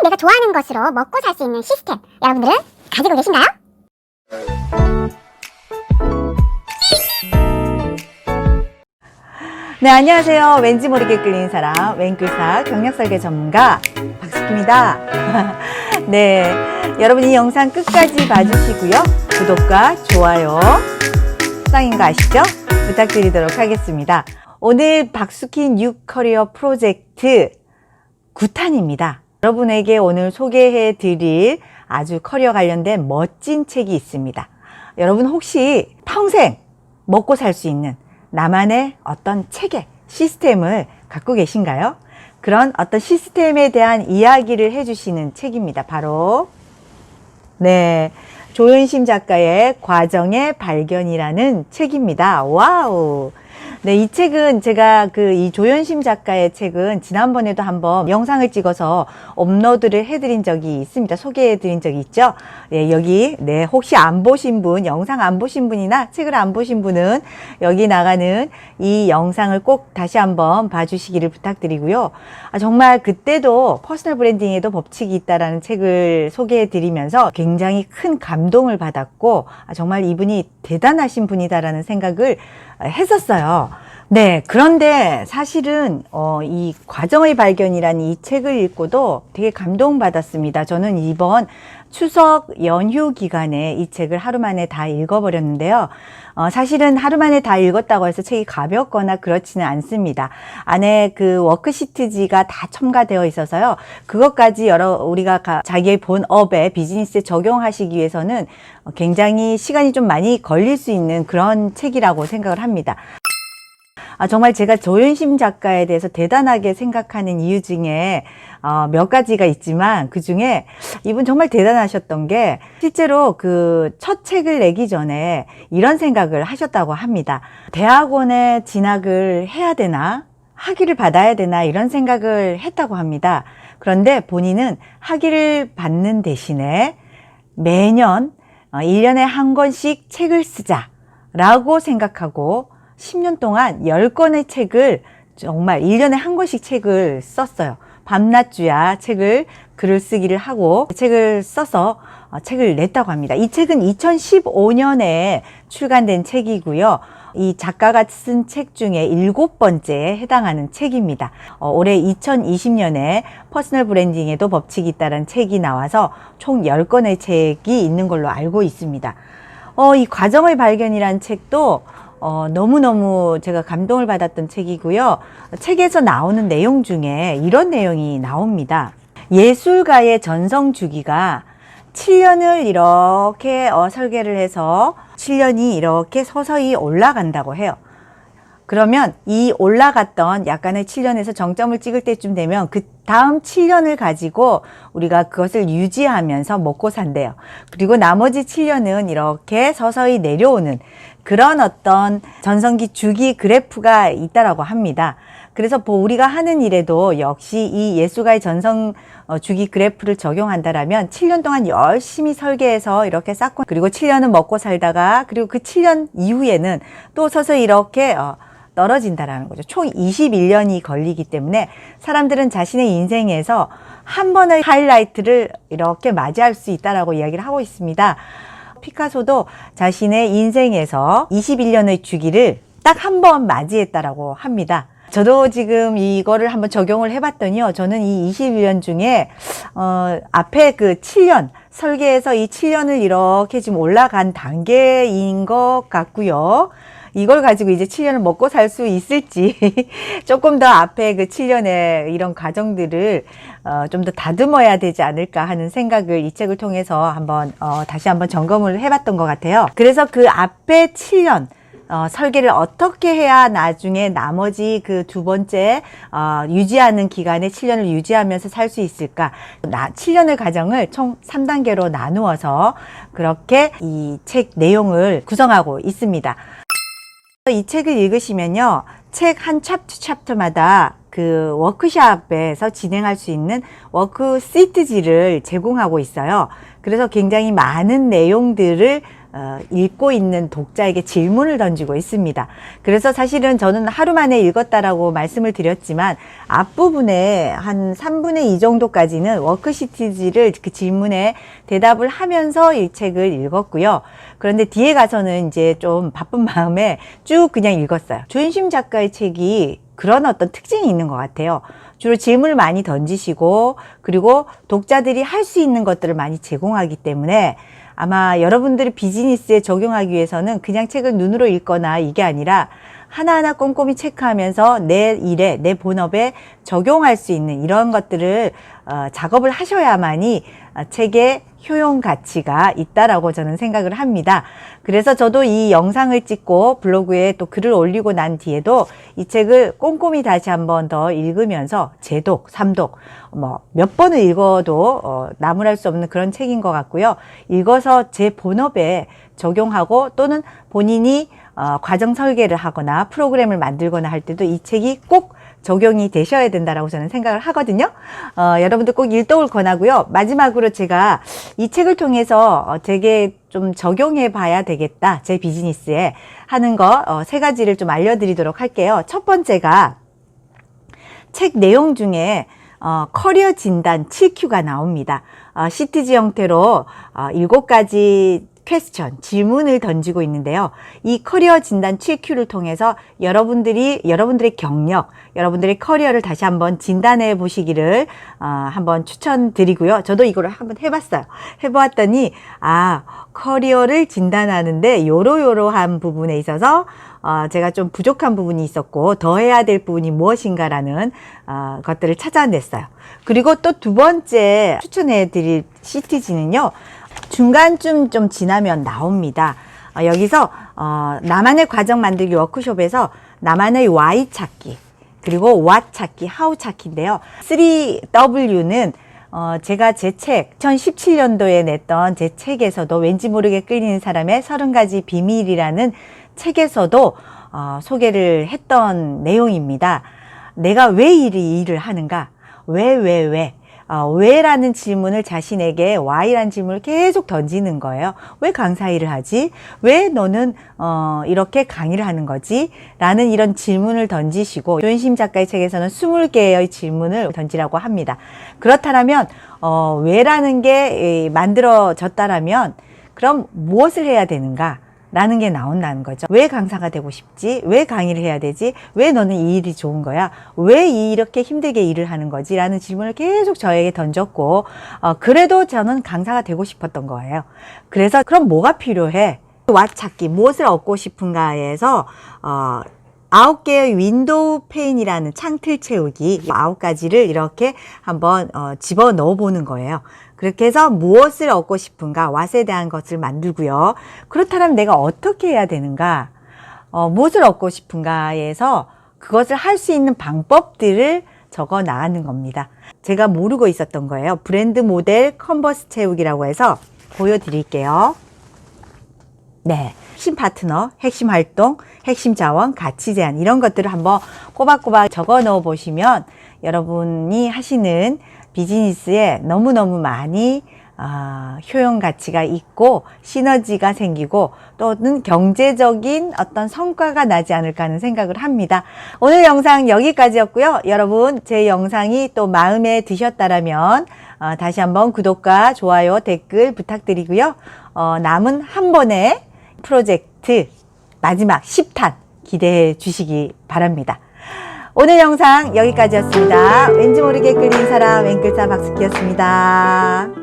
내가 좋아하는 것으로 먹고 살 수 있는 시스템 여러분들은 가지고 계신가요? 네, 안녕하세요. 왠지 모르게 끌리는 사람, 웬글사 경력설계 전문가 박숙희입니다. 네, 여러분 이 영상 끝까지 봐주시고요. 구독과 좋아요, 수상인 거 아시죠? 부탁드리도록 하겠습니다. 오늘 박숙희 뉴 커리어 프로젝트 9탄입니다. 여러분에게 오늘 소개해 드릴 아주 커리어 관련된 멋진 책이 있습니다. 여러분 혹시 평생 먹고 살 수 있는 나만의 어떤 체계, 시스템을 갖고 계신가요? 그런 어떤 시스템에 대한 이야기를 해주시는 책입니다. 바로 조현심 작가의 과정의 발견이라는 책입니다. 와우! 네, 이 책은 제가 이 조현심 작가의 책은 지난번에도 한번 영상을 찍어서 업로드를 해드린 적이 있습니다. 소개해드린 적이 있죠. 네, 여기, 혹시 안 보신 분, 영상 안 보신 분이나 책을 안 보신 분은 여기 나가는 이 영상을 꼭 다시 한번 봐주시기를 부탁드리고요. 정말 그때도 퍼스널 브랜딩에도 법칙이 있다라는 책을 소개해드리면서 굉장히 큰 감동을 받았고, 정말 이분이 대단하신 분이다라는 생각을 했었어요. 네, 그런데 사실은 이 과정의 발견이라는 이 책을 읽고도 되게 감동받았습니다. 저는 이번 추석 연휴 기간에 이 책을 하루 만에 다 읽어버렸는데요. 사실은 하루 만에 다 읽었다고 해서 책이 가볍거나 그렇지는 않습니다. 안에 그 워크시트지가 다 첨가되어 있어서요. 그것까지 우리가 자기의 본업에 비즈니스에 적용하시기 위해서는 굉장히 시간이 좀 많이 걸릴 수 있는 그런 책이라고 생각을 합니다. 정말 제가 조현심 작가에 대해서 대단하게 생각하는 이유 중에 몇 가지가 있지만 그 중에 이분 정말 대단하셨던 게 실제로 그 첫 책을 내기 전에 이런 생각을 하셨다고 합니다. 대학원에 진학을 해야 되나? 학위를 받아야 되나? 이런 생각을 했다고 합니다. 그런데 본인은 학위를 받는 대신에 매년 1년에 한 권씩 책을 쓰자라고 생각하고 10년 동안 10권의 책을 정말 1년에 한 권씩 책을 썼어요. 밤낮주야 글을 쓰기를 하고 책을 써서 책을 냈다고 합니다. 이 책은 2015년에 출간된 책이고요. 이 작가가 쓴 책 중에 7번째에 해당하는 책입니다. 올해 2020년에 퍼스널 브랜딩에도 법칙이 있다는 책이 나와서 총 10권의 책이 있는 걸로 알고 있습니다. 이 과정의 발견이라는 책도 너무너무 제가 감동을 받았던 책이고요. 책에서 나오는 내용 중에 이런 내용이 나옵니다. 예술가의 전성 주기가 7년을 이렇게 설계를 해서 7년이 이렇게 서서히 올라간다고 해요. 그러면 이 올라갔던 약간의 7년에서 정점을 찍을 때쯤 되면 그 다음 7년을 가지고 우리가 그것을 유지하면서 먹고 산대요. 그리고 나머지 7년은 이렇게 서서히 내려오는 그런 어떤 전성기 주기 그래프가 있다라고 합니다. 그래서 우리가 하는 일에도 역시 이 예술가의 전성 주기 그래프를 적용한다라면 7년 동안 열심히 설계해서 이렇게 쌓고 그리고 7년은 먹고 살다가 그리고 그 7년 이후에는 또 서서히 이렇게 떨어진다라는 거죠. 총 21년이 걸리기 때문에 사람들은 자신의 인생에서 한 번의 하이라이트를 이렇게 맞이할 수 있다라고 이야기를 하고 있습니다. 피카소도 자신의 인생에서 21년의 주기를 딱 한 번 맞이했다라고 합니다. 저도 지금 이거를 한번 적용을 해봤더니요. 저는 이 21년 중에 앞에 그 7년 설계해서 이 7년을 이렇게 지금 올라간 단계인 것 같고요. 이걸 가지고 이제 7년을 먹고 살 수 있을지 조금 더 앞에 그 7년의 이런 과정들을 좀 더 다듬어야 되지 않을까 하는 생각을 이 책을 통해서 한번 다시 한번 점검을 해봤던 것 같아요. 그래서 그 앞에 7년 설계를 어떻게 해야 나중에 나머지 그 두 번째 유지하는 기간에 7년을 유지하면서 살 수 있을까? 7년의 과정을 총 3단계로 나누어서 그렇게 이 책 내용을 구성하고 있습니다. 이 책을 읽으시면요, 책 한 챕터마다 그 워크샵에서 진행할 수 있는 워크시트지를 제공하고 있어요. 그래서 굉장히 많은 내용들을 읽고 있는 독자에게 질문을 던지고 있습니다. 그래서 사실은 저는 하루 만에 읽었다라고 말씀을 드렸지만 앞부분에 한 3분의 2 정도까지는 워크시트지를 그 질문에 대답을 하면서 이 책을 읽었고요. 그런데 뒤에 가서는 이제 좀 바쁜 마음에 쭉 그냥 읽었어요. 조윤심 작가의 책이 그런 어떤 특징이 있는 것 같아요. 주로 질문을 많이 던지시고 그리고 독자들이 할 수 있는 것들을 많이 제공하기 때문에 아마 여러분들이 비즈니스에 적용하기 위해서는 그냥 책을 눈으로 읽거나 이게 아니라 하나하나 꼼꼼히 체크하면서 내 일에, 내 본업에 적용할 수 있는 이런 것들을 작업을 하셔야만이 책의 효용 가치가 있다라고 저는 생각을 합니다. 그래서 저도 이 영상을 찍고 블로그에 또 글을 올리고 난 뒤에도 이 책을 꼼꼼히 다시 한번 더 읽으면서 재독, 삼독, 몇 번을 읽어도 나무랄 수 없는 그런 책인 것 같고요. 읽어서 제 본업에 적용하고 또는 본인이 과정 설계를 하거나 프로그램을 만들거나 할 때도 이 책이 꼭 적용이 되셔야 된다라고 저는 생각을 하거든요. 여러분들 꼭 읽도록 권하고요. 마지막으로 제가 이 책을 통해서 되게 좀 적용해 봐야 되겠다. 제 비즈니스에 하는 거 3가지를 좀 알려드리도록 할게요. 첫 번째가 책 내용 중에 커리어 진단 7Q가 나옵니다. 시트지 형태로 7가지 퀘스천, 질문을 던지고 있는데요. 이 커리어 진단 7Q를 통해서 여러분들의 경력, 여러분들의 커리어를 다시 한번 진단해 보시기를 한번 추천드리고요. 저도 이거를 한번 해봤어요. 해보았더니 커리어를 진단하는데 요러요러한 부분에 있어서 제가 좀 부족한 부분이 있었고 더 해야 될 부분이 무엇인가라는 것들을 찾아냈어요. 그리고 또 두 번째 추천해 드릴 시트지는요. 중간쯤 좀 지나면 나옵니다. 여기서 나만의 과정 만들기 워크숍에서 나만의 why 찾기 그리고 what 찾기, how 찾기인데요. 3W는 제가 제 책 2017년도에 냈던 제 책에서도 왠지 모르게 끌리는 사람의 30가지 비밀이라는 책에서도 소개를 했던 내용입니다. 내가 왜 이 일을 하는가? 왜? 왜라는 질문을 자신에게 why라는 질문을 계속 던지는 거예요. 왜 강사 일을 하지? 왜 너는 이렇게 강의를 하는 거지? 라는 이런 질문을 던지시고 조윤심 작가의 책에서는 20개의 질문을 던지라고 합니다. 그렇다면 왜라는 게 만들어졌다라면 그럼 무엇을 해야 되는가? 라는 게 나온다는 거죠. 왜 강사가 되고 싶지? 왜 강의를 해야 되지? 왜 너는 이 일이 좋은 거야? 왜 이렇게 힘들게 일을 하는 거지? 라는 질문을 계속 저에게 던졌고 그래도 저는 강사가 되고 싶었던 거예요. 그래서 그럼 뭐가 필요해? what 찾기, 무엇을 얻고 싶은가에서 9개의 윈도우 페인이라는 창틀 채우기 9가지를 이렇게 한번 집어넣어 보는 거예요. 그렇게 해서 무엇을 얻고 싶은가, what에 대한 것을 만들고요. 그렇다면 내가 어떻게 해야 되는가, 무엇을 얻고 싶은가에서 그것을 할 수 있는 방법들을 적어 나가는 겁니다. 제가 모르고 있었던 거예요. 브랜드 모델 컨버스 채우기라고 해서 보여드릴게요. 네, 핵심 파트너, 핵심 활동, 핵심 자원, 가치 제한 이런 것들을 한번 꼬박꼬박 적어 넣어 보시면 여러분이 하시는 비즈니스에 너무너무 많이 효용 가치가 있고 시너지가 생기고 또는 경제적인 어떤 성과가 나지 않을까 하는 생각을 합니다. 오늘 영상 여기까지였고요. 여러분 제 영상이 또 마음에 드셨다라면 다시 한번 구독과 좋아요, 댓글 부탁드리고요. 남은 한 번의 프로젝트 마지막 10탄 기대해 주시기 바랍니다. 오늘 영상 여기까지였습니다. 왠지 모르게 끌린 사람 앵글사 박스키였습니다.